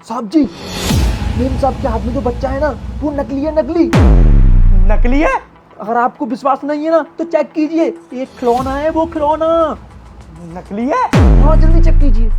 साहब जी, मेम साहब के हाथ में जो बच्चा है ना, वो नकली है, नकली। नकली है? अगर आपको विश्वास नहीं है ना तो चेक कीजिए, एक खिलौना है, वो खिलौना नकली है? हाँ, जल्दी चेक कीजिए।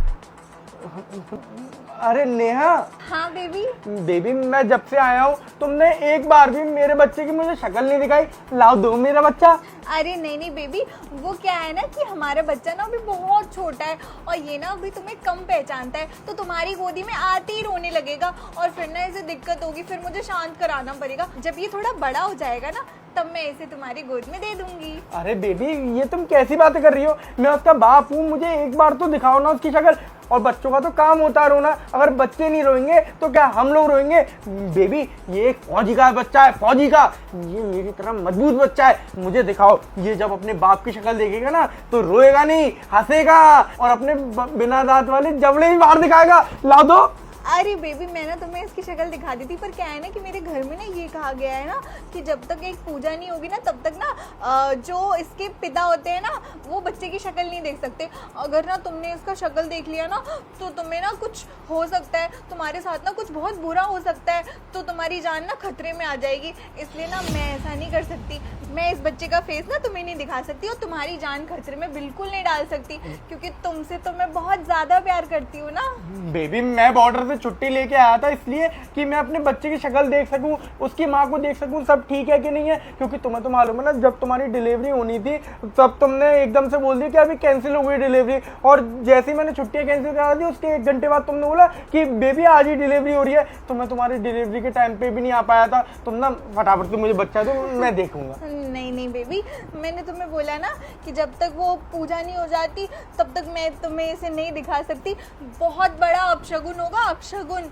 अरे नेहा। हाँ बेबी। बेबी, मैं जब से आया हूँ तुमने एक बार भी मेरे बच्चे की मुझे शक्ल नहीं दिखाई। लाओ दो मेरा बच्चा। अरे नहीं बेबी, वो क्या है ना कि हमारा बच्चा ना अभी बहुत छोटा है और ये ना अभी तुम्हें कम पहचानता है, तो तुम्हारी गोदी में आते ही रोने लगेगा और फिर ना ऐसे दिक्कत होगी, फिर मुझे शांत कराना पड़ेगा। जब ये थोड़ा बड़ा हो जाएगा ना तब मैं इसे तुम्हारी गोद में दे दूंगी। अरे बेबी, ये तुम कैसी बातें कर रही हो? मैं उसका बाप हूँ, मुझे एक बार तो दिखाओ ना उसकी शक्ल। और बच्चों का तो काम होता है रोना, अगर बच्चे नहीं रोएंगे तो क्या हम लोग रोएंगे? बेबी, ये एक फौजी का बच्चा है, फौजी का। ये मेरी तरह मजबूत बच्चा है, मुझे दिखाओ। ये जब अपने बाप की शक्ल देखेगा ना तो रोएगा नहीं, हंसेगा और अपने बिना दांत वाले जबड़े भी बाहर दिखाएगा। ला दो। अरे बेबी, मैं ना तुम्हें इसकी शक्ल दिखा दी थी, पर क्या है ना कि मेरे घर में ना ये कहा गया है ना कि जब तक एक पूजा नहीं होगी ना तब तक ना जो इसके पिता होते हैं ना वो बच्चे की शक्ल नहीं देख सकते। अगर ना तुमने इसका शक्ल देख लिया ना तो तुम्हें ना कुछ हो सकता है, तुम्हारे साथ ना कुछ बहुत बुरा हो सकता है, तो तुम्हारी जान ना खतरे में आ जाएगी। इसलिए ना मैं ऐसा नहीं कर सकती, मैं इस बच्चे का फेस ना तुम्हें नहीं दिखा सकती और तुम्हारी जान खतरे में बिल्कुल नहीं डाल सकती, क्योंकि तुमसे तो मैं बहुत ज्यादा प्यार करती हूँ ना। बेबी, मैं बॉर्डर से छुट्टी लेके आया था इसलिए कि मैं अपने बच्चे की शक्ल देख सकूं, उसकी माँ को देख सकूं, सब ठीक है कि नहीं है। क्योंकि तुम्हें तो मालूम है ना, जब तुम्हारी डिलीवरी होनी थी तब तुमने एकदम से बोल दिया कि अभी कैंसिल हो गई डिलीवरी, और जैसे ही मैंने छुट्टियां कैंसिल करा दी उसके 1 घंटे बाद तुमने बोला कि बेबी आज ही डिलीवरी हो रही है। तो मैं तुम्हारी डिलीवरी के टाइम पे भी नहीं आ पाया था। तुम ना फटाफट से मुझे बच्चा दो, मैं देखूंगा। नहीं बेबी, मैंने तुम्हें बोला ना कि जब तक वो पूजा नहीं हो जाती तब तक मैं तुम्हें इसे नहीं दिखा सकती। बहुत बड़ा अपशगुन होगा, अपशगुन।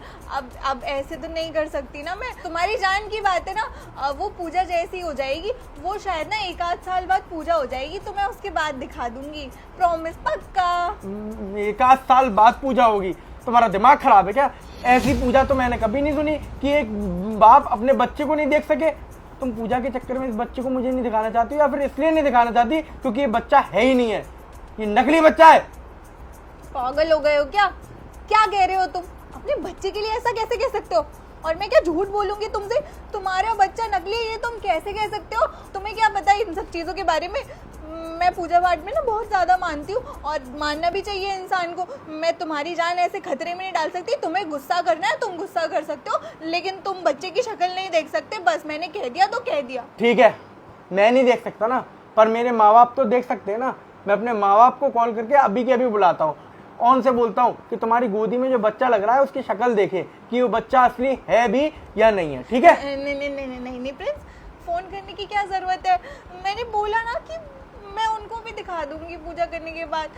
अब ऐसे तो नहीं कर सकती ना मैं। तुम्हारी जान की बात है ना, वो पूजा जैसी हो जाएगी, वो शायद ना 1 आध साल बाद पूजा हो जाएगी, तो मैं उसके बाद दिखा दूंगी, प्रॉमिस, पक्का। 1 आध साल बाद पूजा होगी? तुम्हारा दिमाग खराब है क्या? ऐसी पूजा तो मैंने कभी नहीं सुनी कि एक बाप अपने बच्चे को नहीं देख सके। तुम पूजा के चक्कर में इस बच्चे को मुझे नहीं दिखाना चाहती हो, या फिर इसलिए नहीं दिखाना चाहती क्योंकि ये बच्चा है ही नहीं है, ये नकली बच्चा है। पागल हो गए हो क्या? क्या कह रहे हो तुम? अपने बच्चे के लिए ऐसा कैसे कह सकते हो? और मैं क्या झूठ बोलूंगी तुमसे? तुम्हारा बच्चा नकली है ये तुम कैसे कह सकते हो? तुम्हें क्या पता इन सब चीजों के बारे में? मैं पूजा पाठ में ना बहुत ज्यादा मानती हूँ और मानना भी चाहिए इंसान को। मैं तुम्हारी जान ऐसे खतरे में नहीं डाल सकती। तुम्हें गुस्सा करना है तुम गुस्सा कर सकते हो, लेकिन तुम बच्चे की शक्ल नहीं देख सकते। बस मैंने कह दिया तो कह दिया। ठीक है, मैं नहीं देख सकता ना, पर मेरे माँ बाप तो देख सकते हैं ना। मैं अपने माँ बाप को कॉल करके अभी के अभी बुलाता हूँ, ऑन से बोलता हूँ कि तुम्हारी गोदी में जो बच्चा लग रहा है उसकी शक्ल देखे कि वो बच्चा असली है भी या नहीं है। ठीक है? नहीं प्रिंस, फोन करने की क्या जरूरत है? मैंने बोला ना कि मैं उनको भी दिखा दूंगी पूजा करने के बाद।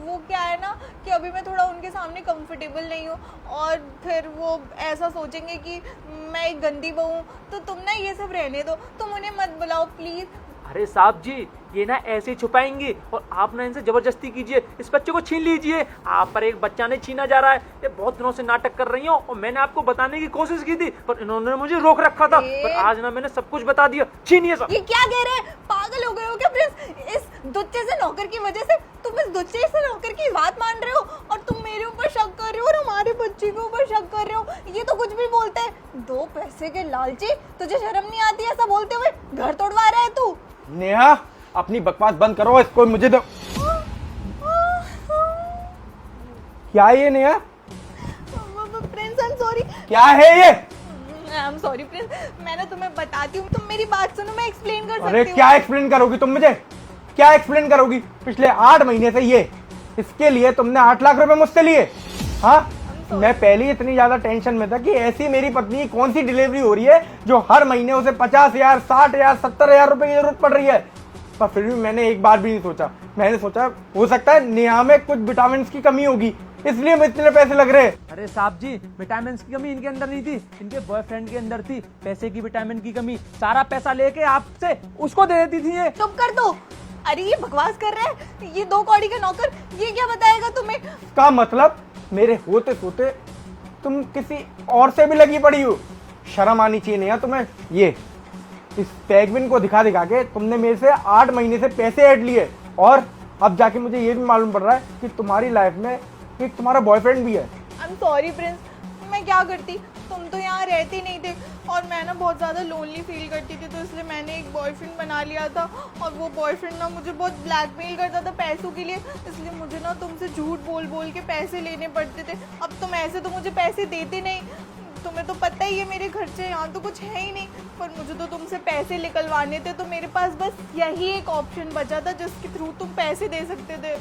वो क्या है ना कि अभी मैं थोड़ा उनके सामने कंफर्टेबल नहीं हूँ और फिर वो ऐसा सोचेंगे कि मैं एक गंदी बहू हूँ। तो तुम ना ये सब रहने दो, तुम उन्हें मत बुलाओ प्लीज। अरे साहब जी, ये ना ऐसे ही छुपाएंगे और आप ना इनसे जबरदस्ती कीजिए, इस बच्चे को छीन लीजिए। आप पर एक बच्चा नहीं छीना जा रहा है, ये बहुत दिनों से नाटक कर रही हो और मैंने आपको बताने की कोशिश की थी पर इन्होंने मुझे रोक रखा था। पर आज ना मैंने सब कुछ बता दिया। छीनिए सब। ये क्या कह रहे हैं? पागल हो गए हो क्या प्रिंस? इस दुच्चे से नौकर की वजह से तुम इस दुच्चे से नौकर की बात मान रहे हो और तुम मेरे ऊपर शक कर रहे हो और हमारे बच्चे के ऊपर शक कर रहे हो। ये तो कुछ भी बोलते हैं। 2 पैसे के लालची, तुझे शर्म नहीं आती ऐसा बोलते हुए? घर तोड़वा रहा है तू। नेहा, अपनी बकवास बंद करो, इसको मुझे दो। क्या है ये Neha? Prince I am sorry. क्या है ये? आई एम सॉरी प्रिंस, मैं ना तुम्हें बताती हूँ, तुम मेरी बात सुनो, मैं एक्सप्लेन कर सकती हूँ। अरे क्या एक्सप्लेन करोगी तुम मुझे? क्या एक्सप्लेन करोगी? पिछले 8 महीने से ये इसके लिए तुमने 8 लाख रुपए मुझसे लिए। हाँ, मैं पहले ही इतनी ज्यादा टेंशन में था कि ऐसी मेरी पत्नी की कौन सी डिलीवरी हो रही है जो हर महीने उसे 50,000, 60,000, 70,000 रुपए की जरूरत पड़ रही है। पर फिर भी मैंने एक बार भी नहीं सोचा। मैंने सोचा हो सकता है नेहा में कुछ विटामिन की कमी होगी, इसलिए मैं इतने पैसे लग रहे। अरे साहब जी, विटामिन की कमी इनके अंदर नहीं थी, इनके बॉयफ्रेंड के अंदर थी। पैसे की, विटामिन की कमी। सारा पैसा लेके आपसे उसको दे देती थी ये। चुप कर दो। अरे ये बकवास कर रहा है, ये 2 कौड़ी का नौकर, ये क्या बताएगा तुम्हें? का मतलब मेरे होते सोते तुम किसी और से भी लगी पड़ी हो? शर्म आनी चाहिए नहीं तुम्हें। ये इस पैगविन को दिखा दिखा के तुमने मेरे से 8 महीने से पैसे ऐड लिए और अब जाके मुझे ये भी मालूम पड़ रहा है कि तुम्हारी लाइफ में एक तुम्हारा बॉयफ्रेंड भी है। आई एम सॉरी प्रिंस, मैं क्या करती, तुम तो यहाँ रहते नहीं थे और मैं ना बहुत ज़्यादा लोनली फील करती थी, तो इसलिए मैंने एक बॉयफ्रेंड बना लिया था और वो बॉयफ्रेंड ना मुझे बहुत ब्लैकमेल करता था पैसों के लिए, इसलिए मुझे ना तुमसे झूठ बोल बोल के पैसे लेने पड़ते थे। अब तुम ऐसे तो मुझे पैसे देते नहीं, तुम्हें तो पता ही है मेरे खर्चे यहाँ तो कुछ है ही नहीं, पर मुझे तो तुमसे पैसे निकलवाने थे, तो मेरे पास बस यही एक ऑप्शन बचा था जिसके थ्रू तुम पैसे दे सकते थे।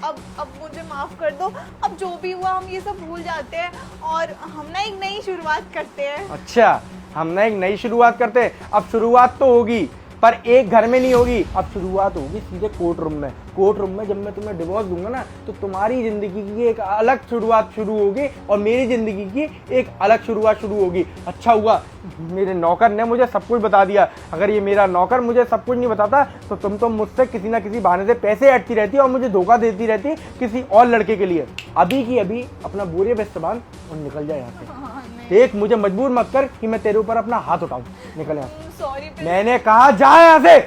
अब मुझे माफ़ कर दो, अब जो भी हुआ हम ये सब भूल जाते हैं और हम ना एक नई शुरुआत करते हैं। अच्छा, हम ना एक नई शुरुआत करते हैं। अब शुरुआत तो होगी पर एक घर में नहीं होगी, अब शुरुआत होगी सीधे कोर्ट रूम में। कोर्ट रूम में जब मैं तुम्हें डिवोर्स दूंगा ना, तो तुम्हारी जिंदगी की एक अलग शुरुआत शुरू होगी और मेरी जिंदगी की एक अलग शुरुआत शुरू होगी। अच्छा हुआ मेरे नौकर ने मुझे सब कुछ बता दिया, अगर ये मेरा नौकर मुझे सब कुछ नहीं बताता तो तुम तो मुझसे किसी ना किसी बहाने से पैसे हटती रहती और मुझे धोखा देती रहती किसी और लड़के के लिए। अभी की अभी अपना बोरिया बेस्त बांध और निकल जाए यहाँ से। देख, मुझे मजबूर मत कर कि मैं तेरे ऊपर अपना हाथ उठाऊं। निकल यहाँ से। सॉरी, मैंने कहा जा यहाँ से।